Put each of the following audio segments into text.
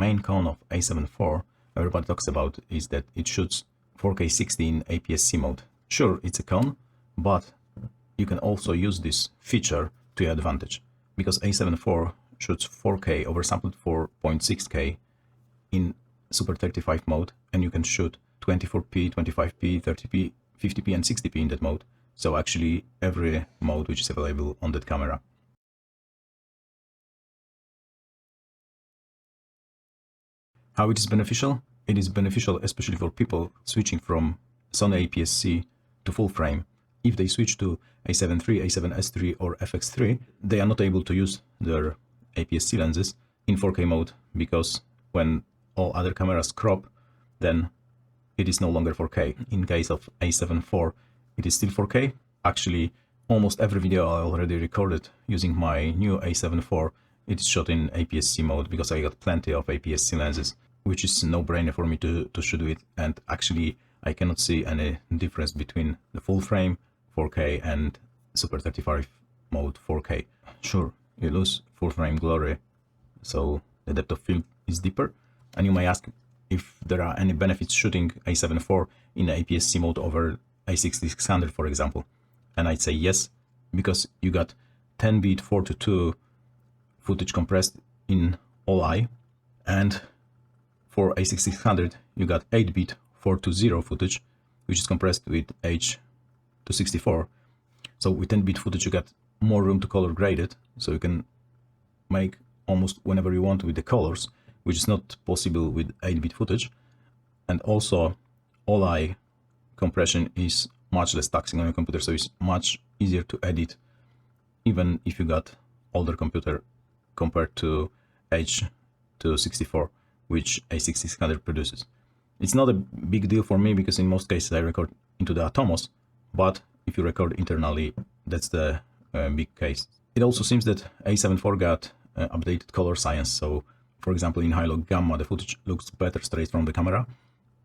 main con of A7 IV everybody talks about is that it shoots 4K 60 in APS-C mode. Sure, it's a con, but you can also use this feature to your advantage, because A7 IV shoots 4K oversampled 4.6K in Super 35 mode, and you can shoot 24p, 25p, 30p, 50p and 60p in that mode. So actually every mode which is available on that camera. How it is beneficial? It is beneficial especially for people switching from Sony APS-C to full frame. If they switch to A7 III, A7S III or FX3, they are not able to use their APS-C lenses in 4K mode, because when all other cameras crop, then it is no longer 4K. In case of A7 IV, it is still 4K. Actually, almost every video I already recorded using my new A7 IV, it is shot in APS-C mode, because I got plenty of APS-C lenses, which is no-brainer for me to shoot with, and actually I cannot see any difference between the full frame 4K and Super 35 mode 4K. Sure, you lose full frame glory, so the depth of field is deeper, and you may ask if there are any benefits shooting A7 IV in APS-C mode over A6600, for example. And I'd say yes, because you got 10-bit 4:2 footage compressed in all-I, and for A6600 you got 8-bit 4:0 footage, which is compressed with H.264. So with 10-bit footage you got more room to color grade it, so you can make almost whenever you want with the colors, which is not possible with 8-bit footage. And also all-I compression is much less taxing on your computer, so it's much easier to edit even if you got older computer compared to H.264, which A6600 produces. It's not a big deal for me, because in most cases I record into the Atomos, but if you record internally, that's the big case. It also seems that A7 IV got updated color science, so for example in high-log gamma the footage looks better straight from the camera,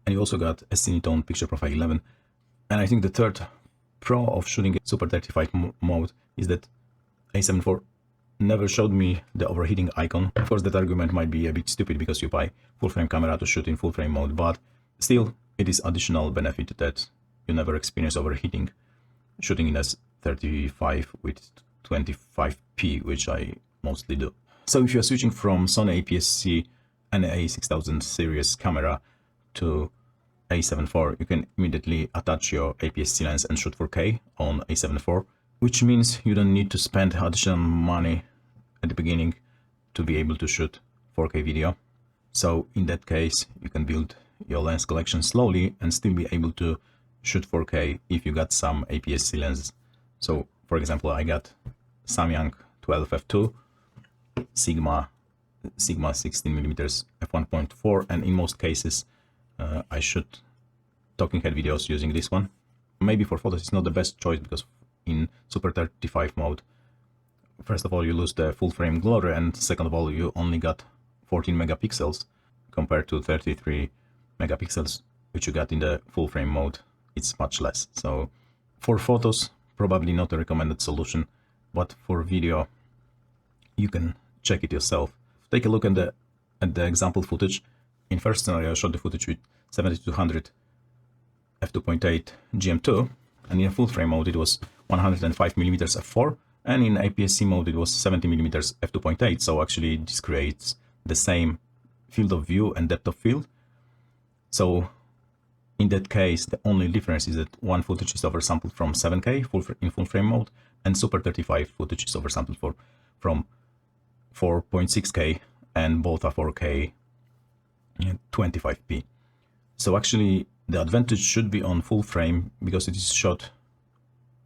and you also got a Cinetone picture profile 11. And I think the third pro of shooting Super 35 mode is that A7 IV never showed me the overheating icon. Of course that argument might be a bit stupid because you buy full frame camera to shoot in full frame mode, but still it is additional benefit that you never experience overheating shooting in S35 with 25p, which I mostly do. So if you're switching from Sony APS-C and A6000 series camera to A7 IV, you can immediately attach your APS-C lens and shoot 4K on A7 IV, which means you don't need to spend additional money at the beginning to be able to shoot 4K video. So in that case, you can build your lens collection slowly and still be able to shoot 4K if you got some APS-C lenses. So for example, I got Samyang 12 f2, Sigma 16mm f1.4, and in most cases I shoot talking head videos using this one. Maybe for photos it's not the best choice, because in Super 35 mode, first of all you lose the full frame glory, and second of all you only got 14 megapixels compared to 33 megapixels which you got in the full frame mode. It's much less. So for photos probably not a recommended solution, but for video you can check it yourself. Take a look at the example footage. In first scenario I shot the footage with 7200 f2.8 GM2, and in full frame mode it was 105mm f4, and in APS-C mode it was 70mm f2.8. So actually this creates the same field of view and depth of field. So in that case the only difference is that one footage is oversampled from 7K in full frame mode, and Super 35 footage is oversampled from 4.6K, and both are 4K 25p. So actually the advantage should be on full frame, because it is shot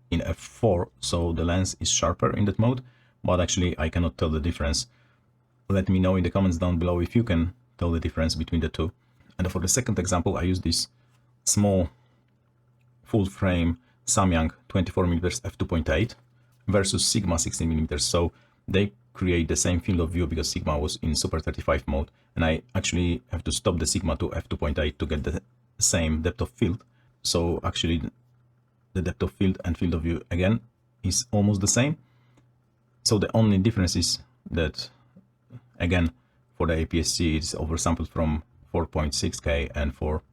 in f4, so the lens is sharper in that mode, but actually I cannot tell the difference. Let me know in the comments down below if you can tell the difference between the two. And for the second example I use this small full frame Samyang 24mm f2.8 versus Sigma 16mm. So they create the same field of view because Sigma was in Super 35 mode, and I actually have to stop the Sigma to f2.8 to get the same depth of field. So actually the depth of field and field of view again is almost the same. So the only difference is that again for the APS-C it's oversampled from 4.6K, and for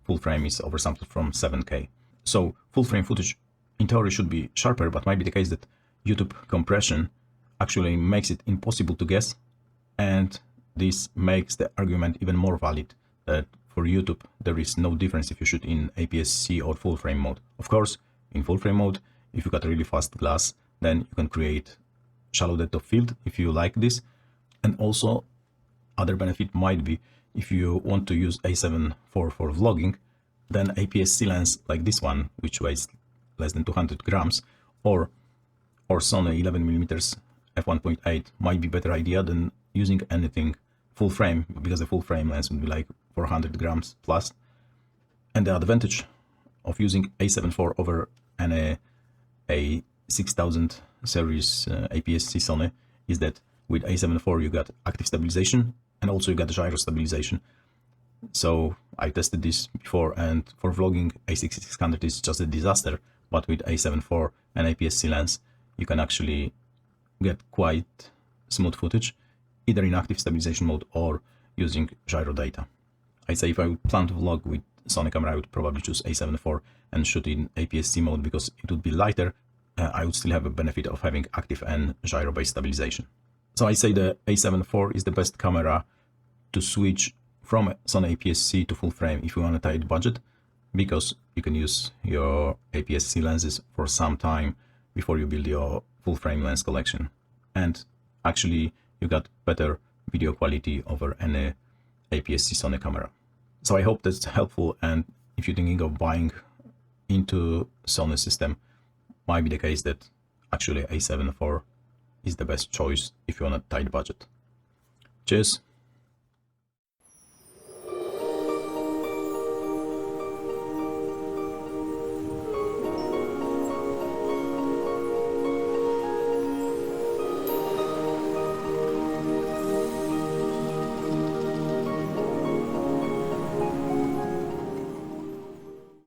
full frame is oversampled from 7K. So full frame footage in theory should be sharper, but might be the case that YouTube compression actually makes it impossible to guess, and this makes the argument even more valid that for YouTube there is no difference if you shoot in APS-C or full frame mode. Of course, in full frame mode, if you got a really fast glass, then you can create shallow depth of field if you like this. And also other benefit might be if you want to use A7 IV for vlogging, then APS-C lens like this one, which weighs less than 200 grams, or Sony 11mm f1.8 might be better idea than using anything full frame, because the full frame lens would be like 400 grams plus. And the advantage of using A7 IV over a 6000 series APS-C Sony is that with A7 IV you got active stabilization and also you got gyro stabilization. So I tested this before, and for vlogging A6600 is just a disaster, but with A7 IV and APS-C lens you can actually get quite smooth footage, either in active stabilization mode or using gyro data. I'd say if I would plan to vlog with Sony camera, I would probably choose A7 IV and shoot in APS-C mode because it would be lighter. I would still have a benefit of having active and gyro-based stabilization. So I say the A7 IV is the best camera to switch from Sony APS-C to full frame if you want a tight budget, because you can use your APS-C lenses for some time before you build your full frame lens collection. And actually you got better video quality over any APS-C Sony camera. So I hope that's helpful, and if you're thinking of buying into Sony system, might be the case that actually A7 IV is the best choice if you want a tight budget. Cheers!